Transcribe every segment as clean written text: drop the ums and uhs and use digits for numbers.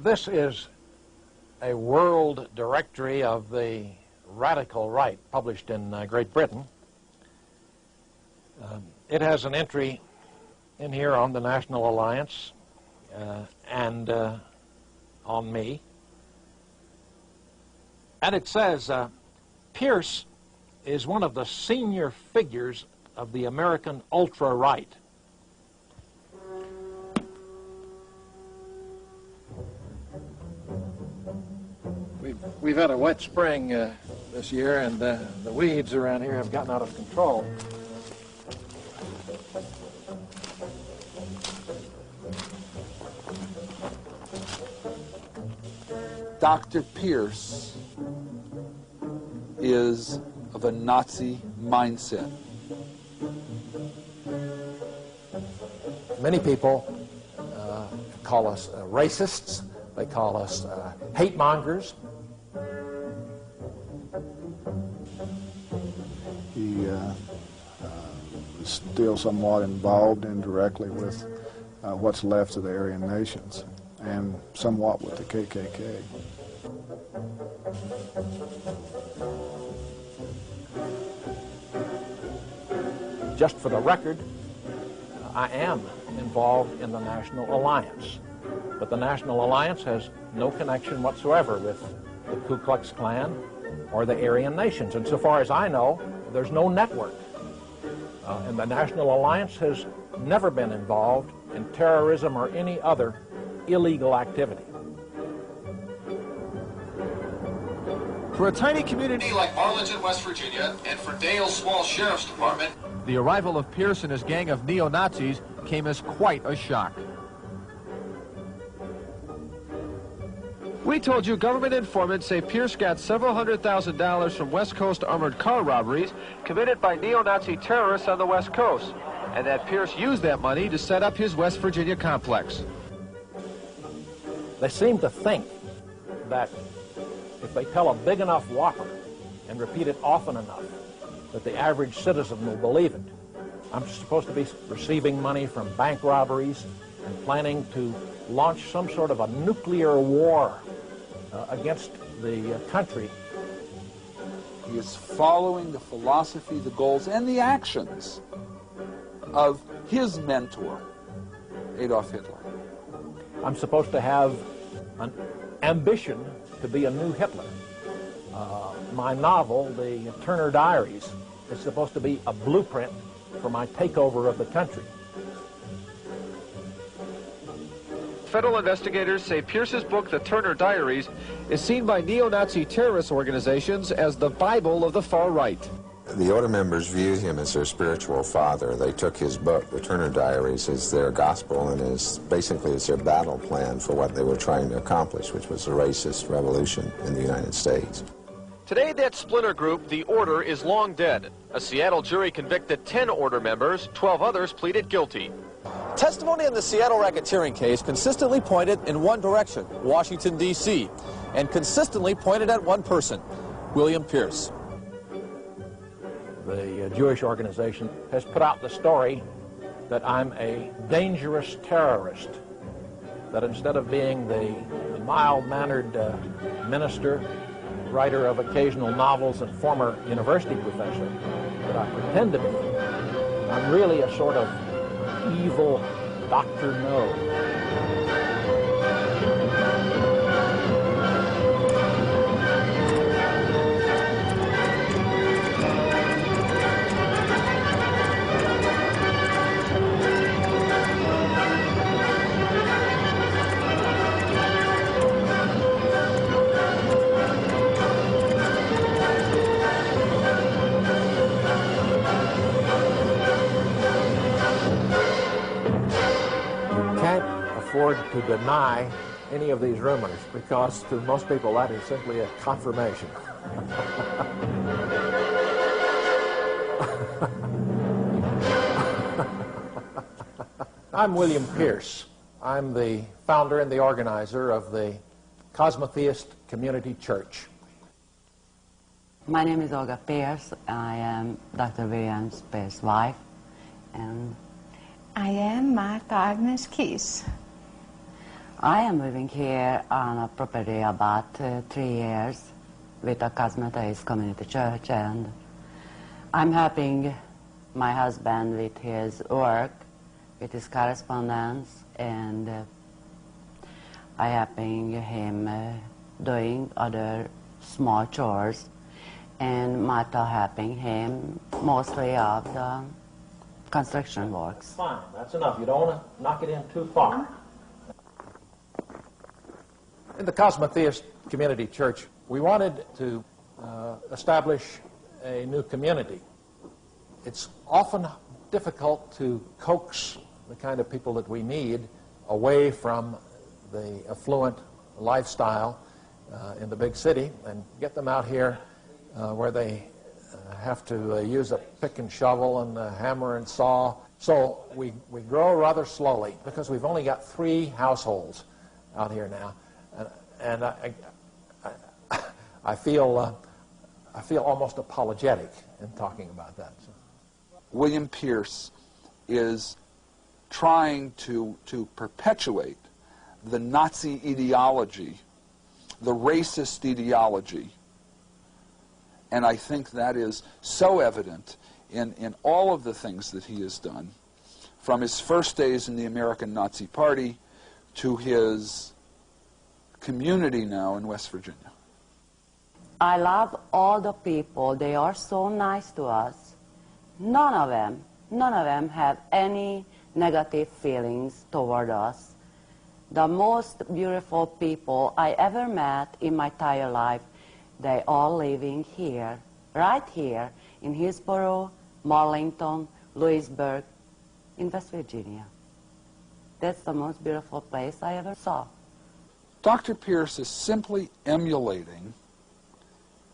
This is a world directory of the radical right, published in Great Britain. It has an entry in here on the National Alliance and on me. And it says, Pierce is one of the senior figures of the American ultra-right. We've had a wet spring this year, and the weeds around here have gotten out of control. Dr. Pierce is of a Nazi mindset. Many people call us racists. They call us hate mongers. He is still somewhat involved indirectly with what's left of the Aryan nations and somewhat with the KKK. Just for the record, I am involved in the National Alliance, but the National Alliance has no connection whatsoever with the Ku Klux Klan or the Aryan nations. And so far as I know, there's no network. And the National Alliance has never been involved in terrorism or any other illegal activity. For a tiny community like Arlington, West Virginia, and for Dale's small sheriff's department, the arrival of Pierce and his gang of neo-Nazis came as quite a shock. We told you government informants say Pierce got several $100,000 from West Coast armored car robberies committed by neo-Nazi terrorists on the West Coast, and that Pierce used that money to set up his West Virginia complex. They seem to think that if they tell a big enough whopper and repeat it often enough, that the average citizen will believe it. I'm supposed to be receiving money from bank robberies and planning to launch some sort of a nuclear war against the country. He is following the philosophy, the goals, and the actions of his mentor, Adolf Hitler. I'm supposed to have an ambition to be a new Hitler. My novel, the Turner Diaries, is supposed to be a blueprint for my takeover of the country. Federal investigators say Pierce's book, The Turner Diaries, is seen by neo-Nazi terrorist organizations as the Bible of the far right. The order members viewed him as their spiritual father. They took his book, The Turner Diaries, as their gospel and as basically as their battle plan for what they were trying to accomplish, which was a racist revolution in the United States. Today, that splinter group, the Order, is long dead. A Seattle jury convicted 10 Order members, 12 others pleaded guilty. Testimony in the Seattle racketeering case consistently pointed in one direction, Washington, D.C., and consistently pointed at one person, William Pierce. The Jewish organization has put out the story that I'm a dangerous terrorist, that instead of being the mild-mannered minister, writer of occasional novels and former university professor that I pretend to be, I'm really a sort of evil Dr. No. To deny any of these rumors, because to most people that is simply a confirmation. I'm William Pierce. I'm the founder and the organizer of the Cosmotheist Community Church. My name is Olga Pierce. I am Dr. William's best wife, and I am Martha Agnes Keys. I am living here on a property about 3 years with a cosmetized community church, and I'm helping my husband with his work, with his correspondence, and I'm helping him doing other small chores, and Martha helping him mostly of the construction works. Fine, that's enough. You don't want to knock it in too far. In the Cosmotheist Community Church, we wanted to establish a new community. It's often difficult to coax the kind of people that we need away from the affluent lifestyle in the big city and get them out here where they have to use a pick and shovel and a hammer and saw. So we grow rather slowly because we've only got 3 households out here now. And I feel almost apologetic in talking about that. So. William Pierce is trying to perpetuate the Nazi ideology, the racist ideology, and I think that is so evident in all of the things that he has done, from his first days in the American Nazi Party to his community now in West Virginia. I love all the people. They are so nice to us. None of them have any negative feelings toward us. The most beautiful people I ever met in my entire life, they all living here, right here in Hillsborough, Marlington, Louisburg, in West Virginia. That's the most beautiful place I ever saw. Dr. Pierce is simply emulating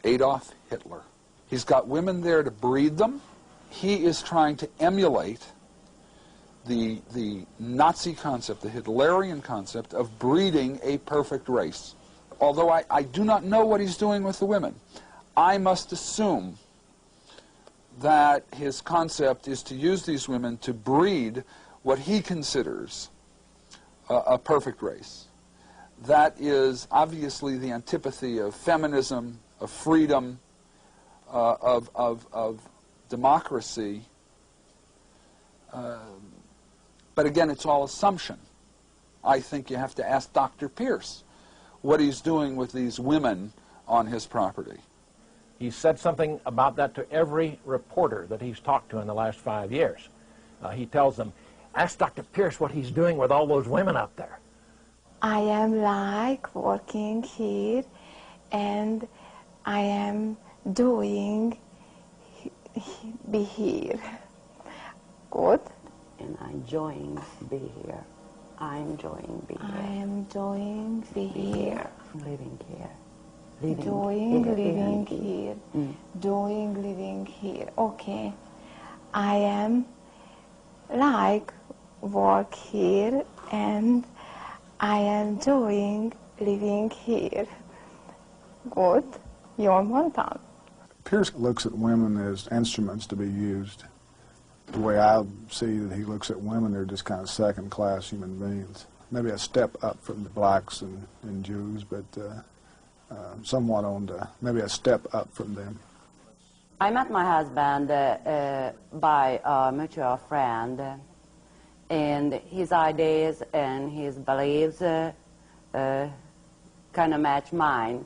Adolf Hitler. He's got women there to breed them. He is trying to emulate the Nazi concept, the Hitlerian concept of breeding a perfect race. Although I do not know what he's doing with the women, I must assume that his concept is to use these women to breed what he considers a perfect race. That is obviously the antipathy of feminism, of freedom, of democracy. But again, it's all assumption. I think you have to ask Dr. Pierce what he's doing with these women on his property. He said something about that to every reporter that he's talked to in the last 5 years. He tells them, ask Dr. Pierce what he's doing with all those women up there. I am like working here, and I am doing be here. Good. And I'm enjoying be here. I'm enjoying be here. I am enjoying be here. Living here. Doing living here. Doing living here. Okay. I am like work here, and I am doing living here. Good. Jól mondtam? Pierce looks at women as instruments to be used. The way I see that he looks at women, they're just kind of second-class human beings. Maybe a step up from the blacks and Jews, but somewhat on the, maybe a step up from them. I met my husband by a mutual friend, and his ideas and his beliefs kind of match mine.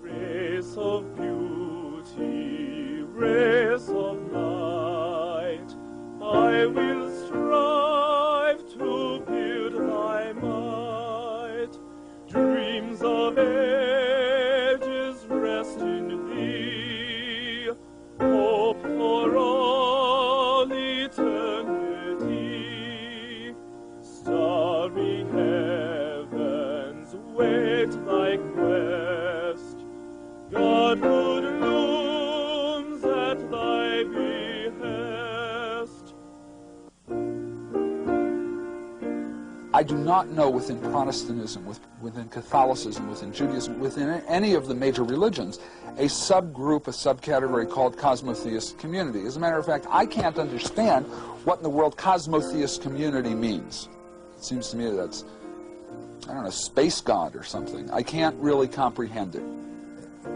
Race of beauty, race of light, I will strive to build thy might. Dreams of ages rest in thee, hope for all eternity. Starry heavens wait thy quest, Godhood looms at thy behest. I do not know within Protestantism, within Catholicism, within Judaism, within any of the major religions, a subgroup, a subcategory called cosmotheist community. As a matter of fact, I can't understand what in the world cosmotheist community means. It seems to me that's, I don't know, space god or something. I can't really comprehend it.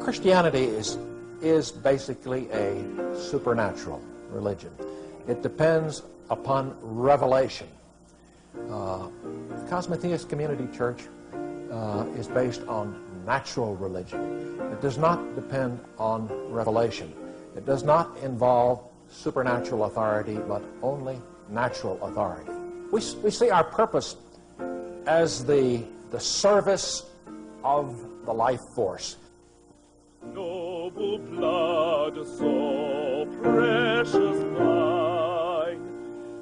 Christianity is basically a supernatural religion. It depends upon revelation. The Cosmotheist Community Church is based on natural religion. It does not depend on revelation. It does not involve supernatural authority, but only natural authority. We see our purpose as the service of the life force. Noble blood, so precious thine,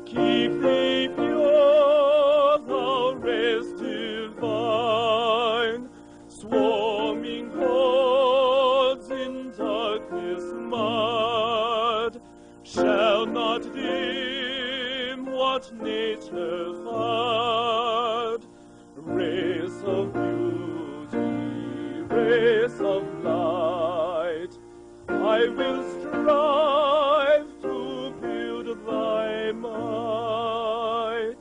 keep thee pure, thou race divine, swarming hordes in darkness mud, shall not dim what nature had, race of beauty, race of light, I will strive to build thy might.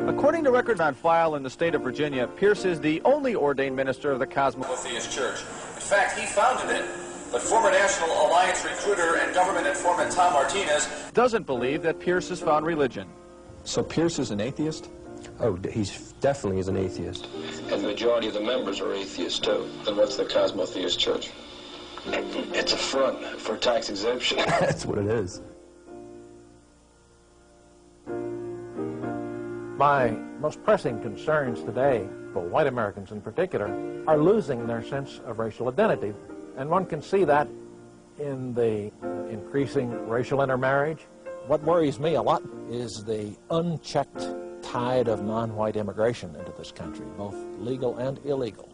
According to records on file in the state of Virginia, Pierce is the only ordained minister of the Cosmotheist Church. In fact, he founded it, but former National Alliance recruiter and government informant Tom Martinez doesn't believe that Pierce has found religion. So Pierce is an atheist? Oh, he's definitely is an atheist. And the majority of the members are atheists, too. Then what's the Cosmotheist Church? It's a front for tax exemption. That's what it is. My most pressing concerns today, for white Americans in particular, are losing their sense of racial identity. And one can see that in the increasing racial intermarriage. What worries me a lot is the unchecked tide of non-white immigration into this country, both legal and illegal.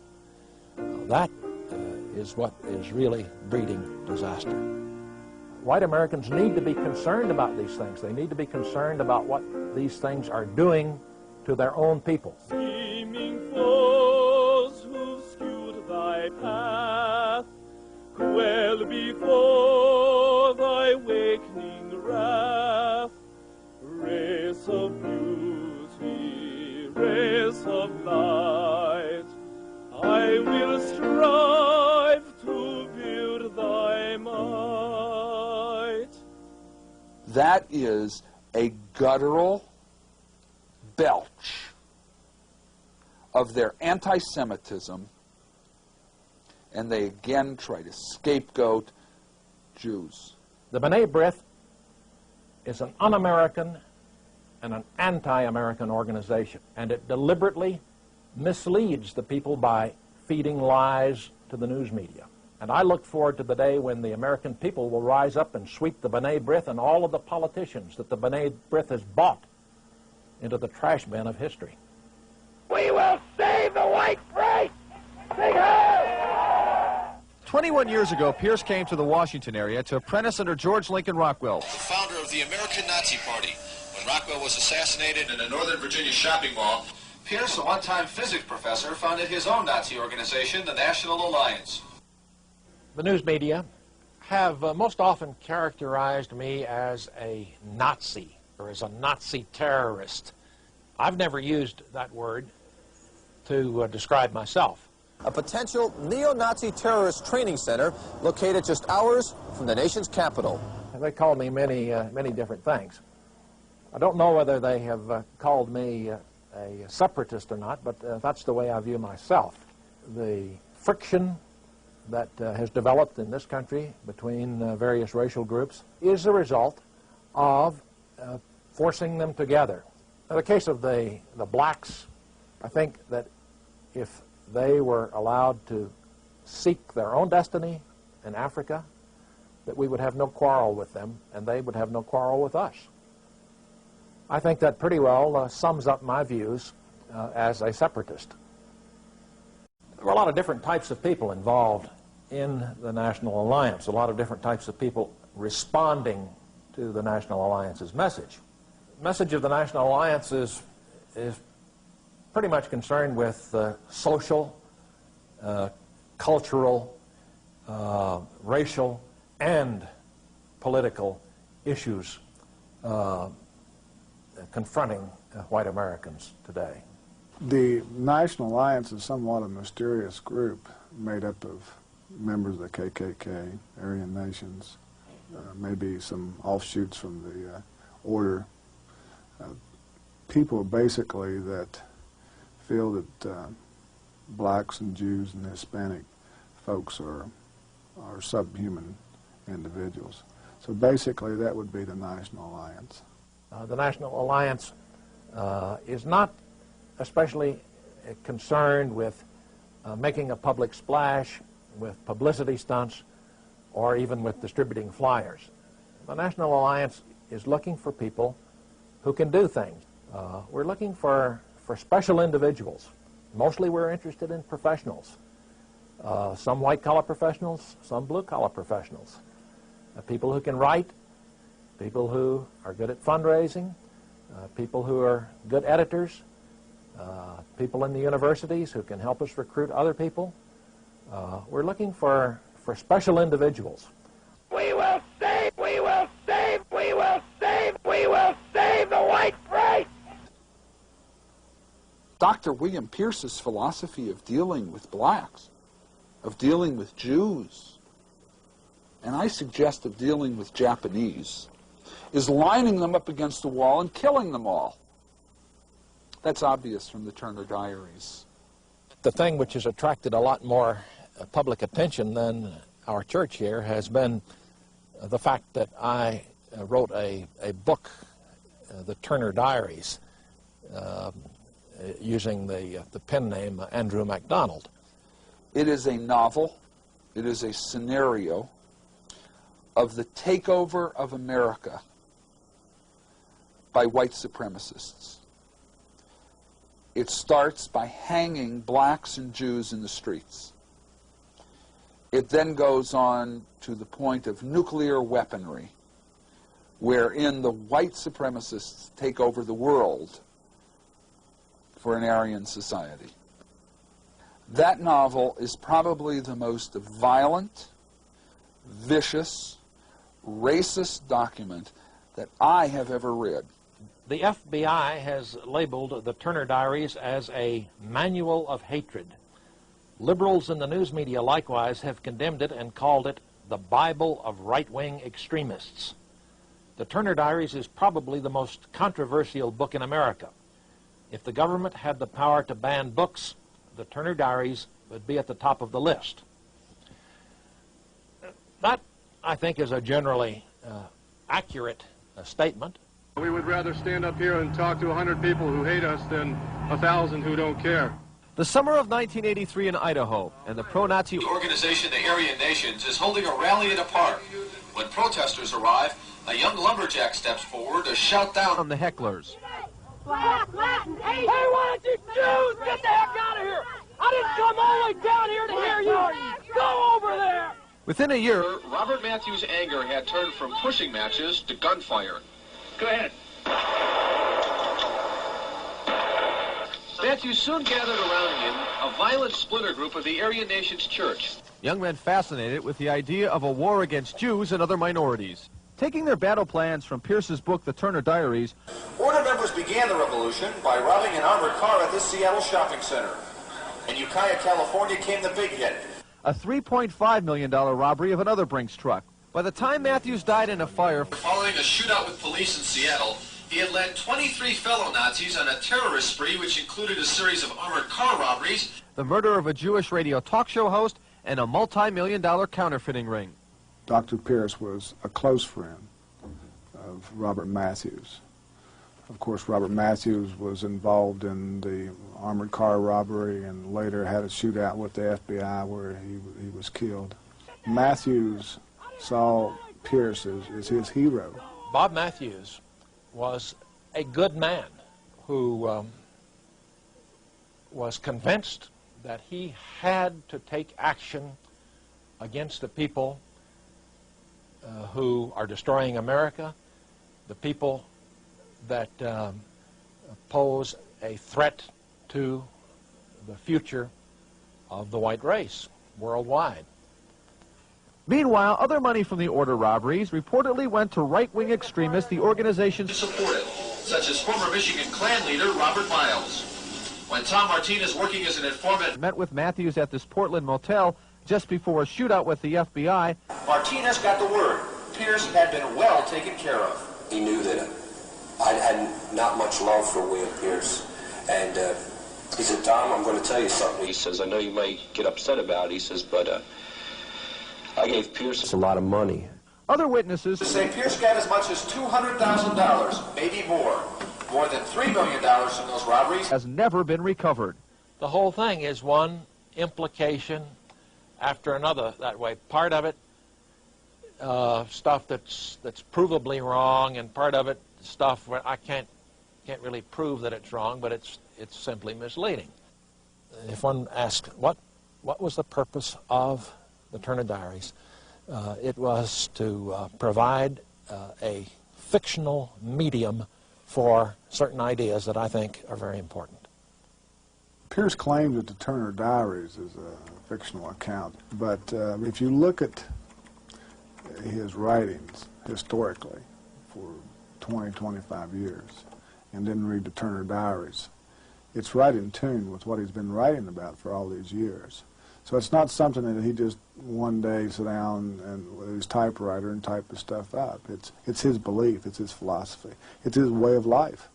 That is what is really breeding disaster. White Americans need to be concerned about these things. They need to be concerned about what these things are doing to their own people. Scheming foes who've skewed thy path, quail before thy wakening wrath, race of beauty, race of light, I will strive to build thy might. That is a guttural belch of their anti-Semitism, and they again try to scapegoat Jews. The B'nai B'rith is an un-American and an anti-American organization, and it deliberately misleads the people by feeding lies to the news media. And I look forward to the day when the American people will rise up and sweep the B'nai B'rith and all of the politicians that the B'nai B'rith has bought into the trash bin of history. We will save the white race! Sing hey! 21 years ago, Pierce came to the Washington area to apprentice under George Lincoln Rockwell, the founder of the American Nazi Party. When Rockwell was assassinated in a Northern Virginia shopping mall, Pierce, a one-time physics professor, founded his own Nazi organization, the National Alliance. The news media have most often characterized me as a Nazi or as a Nazi terrorist. I've never used that word to describe myself. a potential neo-Nazi terrorist training center located just hours from the nation's capital. They called me many different things. I don't know whether they have called me a separatist or not, but that's the way I view myself. The friction that has developed in this country between various racial groups is a result of forcing them together. In the case of the blacks, I think that if they were allowed to seek their own destiny in Africa, that we would have no quarrel with them, and they would have no quarrel with us. I think that pretty well sums up my views as a separatist. There were a lot of different types of people involved in the National Alliance, a lot of different types of people responding to the National Alliance's message. The message of the National Alliance is pretty much concerned with social cultural, racial, and political issues confronting white Americans today. The National Alliance is somewhat a mysterious group made up of members of the KKK, Aryan nations, maybe some offshoots from the order. People basically that feel that blacks and Jews and Hispanic folks are subhuman individuals. So basically that would be the National Alliance. The National Alliance is not especially concerned with making a public splash, with publicity stunts, or even with distributing flyers. The National Alliance is looking for people who can do things. We're looking for special individuals. Mostly we're interested in professionals. Some white-collar professionals, some blue-collar professionals. People who can write, people who are good at fundraising, people who are good editors, people in the universities who can help us recruit other people. We're looking for special individuals. We will save, we will save, we will save, we will save the white race! Dr. William Pierce's philosophy of dealing with blacks, of dealing with Jews, and I suggest of dealing with Japanese, is lining them up against the wall and killing them all. That's obvious from the Turner Diaries. The thing which has attracted a lot more public attention than our church here has been the fact that I wrote a book, the Turner Diaries, using the pen name Andrew MacDonald. It is a novel, it is a scenario of the takeover of America by white supremacists. It starts by hanging blacks and Jews in the streets. It then goes on to the point of nuclear weaponry, wherein the white supremacists take over the world for an Aryan society. That novel is probably the most violent, vicious, racist document that I have ever read. The FBI has labeled the Turner Diaries as a manual of hatred. Liberals in the news media likewise have condemned it and called it the Bible of right-wing extremists. The Turner Diaries is probably the most controversial book in America. If the government had the power to ban books, the Turner Diaries would be at the top of the list. That, I think, is a generally accurate statement. We would rather stand up here and talk to 100 people who hate us than 1,000 who don't care. The summer of 1983 in Idaho, and the pro-Nazi organization, the Aryan Nations, is holding a rally in a park. When protesters arrive, a young lumberjack steps forward to shout down on the hecklers. Black, Latin, Asian. Hey, why don't you Jews get the heck out of here? I didn't come all the way down here to hear you. Go over there. Within a year, Robert Matthews' anger had turned from pushing matches to gunfire. Go ahead. Matthews soon gathered around him a violent splinter group of the Aryan Nations Church. Young men fascinated with the idea of a war against Jews and other minorities. Taking their battle plans from Pierce's book, The Turner Diaries, Order members began the revolution by robbing an armored car at this Seattle shopping center. In Ukiah, California came the big hit. A $3.5 million robbery of another Brinks truck. By the time Matthews died in a fire, Following a shootout with police in Seattle, he had led 23 fellow Nazis on a terrorist spree which included a series of armored car robberies, the murder of a Jewish radio talk show host, and a multi-million-dollar counterfeiting ring. Dr. Pierce was a close friend of Robert Matthews. Of course, Robert Matthews was involved in the armored car robbery and later had a shootout with the FBI where he was killed. Matthews saw Pierce as his hero. Bob Matthews was a good man who was convinced that he had to take action against the people who are destroying America, the people that pose a threat to the future of the white race worldwide. Meanwhile, other money from the order robberies reportedly went to right-wing extremists the organization supported, such as former Michigan Klan leader Robert Miles. When Tom Martinez, working as an informant, met with Matthews at this Portland motel just before a shootout with the FBI, Martinez got the word. Pierce had been well taken care of. He knew that I had not much love for William Pierce, and he said, Tom, I'm going to tell you something. He says, I know you may get upset about it, he says, but I gave Pierce a lot of money. Other witnesses say Pierce got as much as $200,000, maybe more. More than $3 million from those robberies has never been recovered. The whole thing is one implication after another that way. Part of it, stuff that's provably wrong, and part of it, stuff where I can't really prove that it's wrong, but it's simply misleading. If one asks what was the purpose of the Turner Diaries, it was to provide a fictional medium for certain ideas that I think are very important. Pierce claims that the Turner Diaries is a fictional account, but if you look at his writings historically for 20, 25 years, and then read the Turner Diaries, it's right in tune with what he's been writing about for all these years. So it's not something that he just one day sit down and with his typewriter and type the stuff up. It's his belief, it's his philosophy, it's his way of life.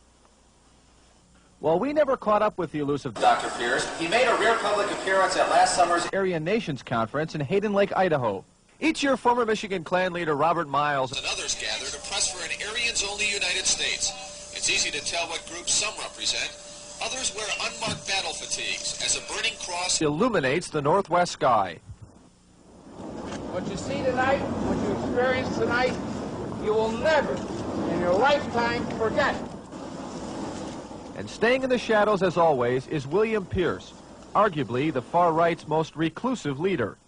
Well, we never caught up with the elusive Dr. Pierce. He made a rare public appearance at last summer's Aryan Nations Conference in Hayden Lake, Idaho. Each year, former Michigan Klan leader Robert Miles and others gather to press for an Aryans-only United States. It's easy to tell what groups some represent. Others wear unmarked battle fatigues as a burning cross illuminates the northwest sky. What you see tonight, what you experience tonight, you will never in your lifetime forget. And staying in the shadows, as always, is William Pierce, arguably the far right's most reclusive leader.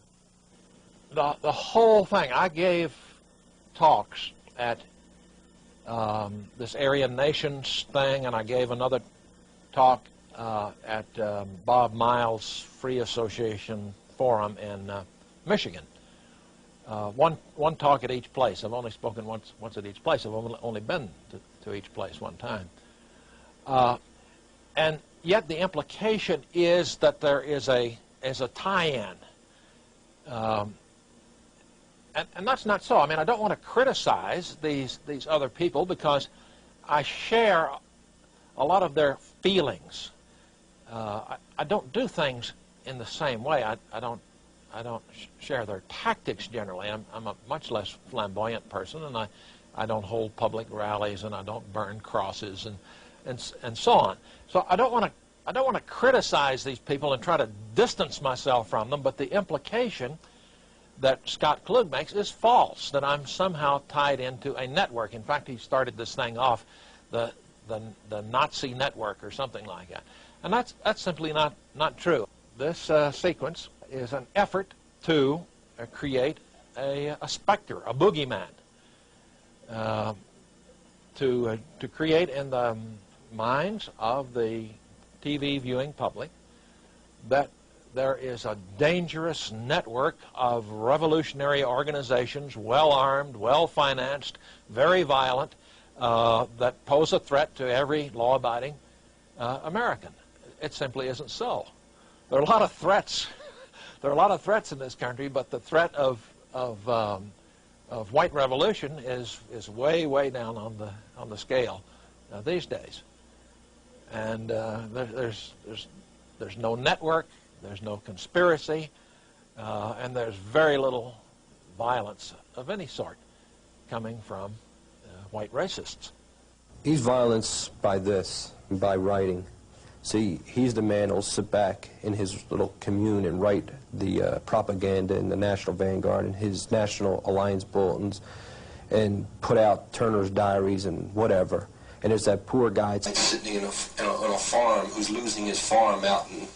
The whole thing, I gave talks at this Aryan Nations thing, and I gave another talk at Bob Miles' Free Association Forum in Michigan. One talk at each place. I've only spoken once at each place. I've only been to each place one time. And yet the implication is that there is a tie-in. And that's not so. I mean, I don't want to criticize these other people because I share a lot of their feelings. I don't do things in the same way. I don't share their tactics generally. I'm a much less flamboyant person, and I don't hold public rallies, and I don't burn crosses, and so on. So I don't want to criticize these people and try to distance myself from them. But the implication that Scott Klug makes is false, that I'm somehow tied into a network. In fact, he started this thing off, the Nazi network or something like that. And that's simply not true. This sequence is an effort to create a specter, a boogeyman, to create in the minds of the TV viewing public that there is a dangerous network of revolutionary organizations, well-armed, well-financed, very violent, that pose a threat to every law-abiding American. It simply isn't so. There are a lot of threats. There are a lot of threats in this country, but the threat of white revolution is way, way down on the scale these days. And there's no network, there's no conspiracy, and there's very little violence of any sort coming from white racists. He's violence by by writing. See, he's the man who'll sit back in his little commune and write the propaganda in the National Vanguard and his National Alliance bulletins and put out Turner's Diaries and whatever. And there's that poor guy sitting on a farm who's losing his farm out in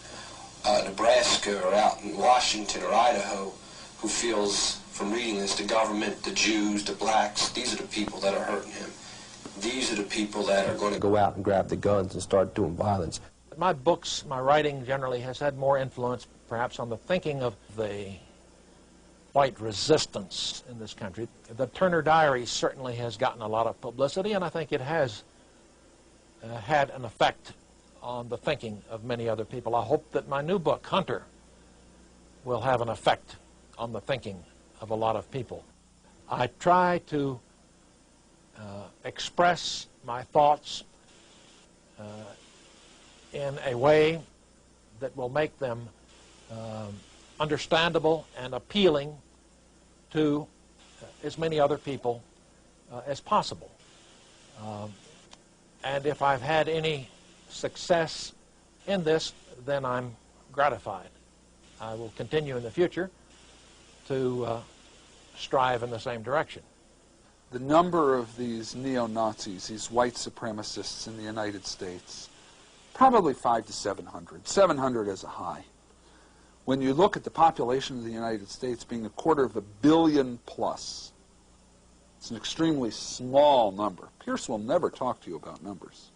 Nebraska or out in Washington or Idaho, who feels from reading this, the government, the Jews, the blacks, these are the people that are hurting him. These are the people that are going to go out and grab the guns and start doing violence. My books, my writing generally has had more influence perhaps on the thinking of the white resistance in this country. The Turner Diaries certainly has gotten a lot of publicity, and I think it has had an effect on the thinking of many other people. I hope that my new book, Hunter, will have an effect on the thinking of a lot of people. I try to express my thoughts in a way that will make them understandable and appealing to as many other people as possible. And if I've had any success in this, then I'm gratified. I will continue in the future to strive in the same direction. The number of these neo-Nazis, these white supremacists in the United States, probably 500 to 700. 700 is a high. When you look at the population of the United States being 250 million plus, it's an extremely small number. Pierce will never talk to you about numbers.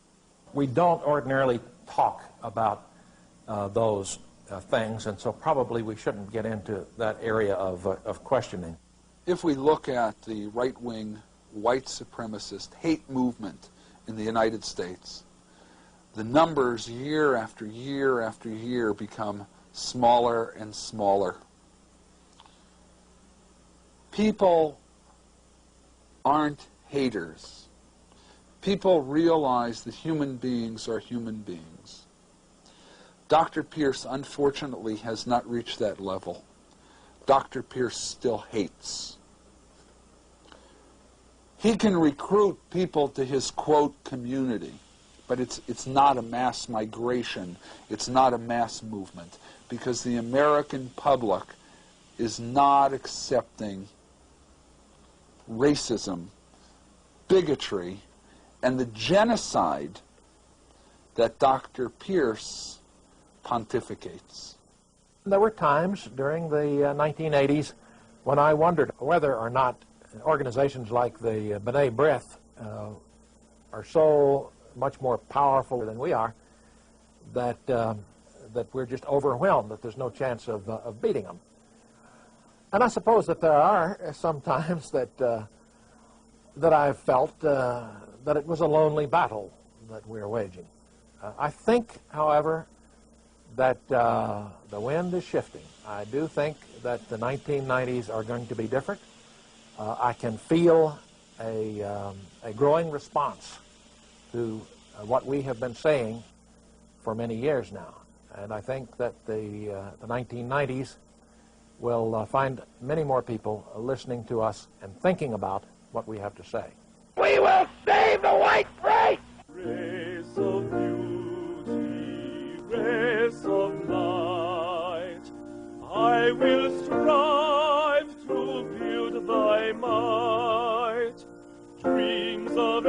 We don't ordinarily talk about those things, and so probably we shouldn't get into that area of questioning. If we look at the right-wing white supremacist hate movement in the United States, the numbers year after year after year become smaller and smaller. People aren't haters. People realize that human beings are human beings. Dr. Pierce, unfortunately, has not reached that level. Dr. Pierce still hates. He can recruit people to his, quote, community, but it's not a mass migration. It's not a mass movement, because the American public is not accepting racism, bigotry, and the genocide that Dr. Pierce pontificates. There were times during the 1980s when I wondered whether or not organizations like the B'nai B'rith are so much more powerful than we are that we're just overwhelmed, that there's no chance of beating them. And I suppose that there are some times that I've felt that it was a lonely battle that we're waging. I think, however, that the wind is shifting. I do think that the 1990s are going to be different. I can feel a growing response to what we have been saying for many years now. And I think that the 1990s will find many more people listening to us and thinking about what we have to say. We will save the white race! Race of beauty, race of light, I will strive to build thy might. Dreams of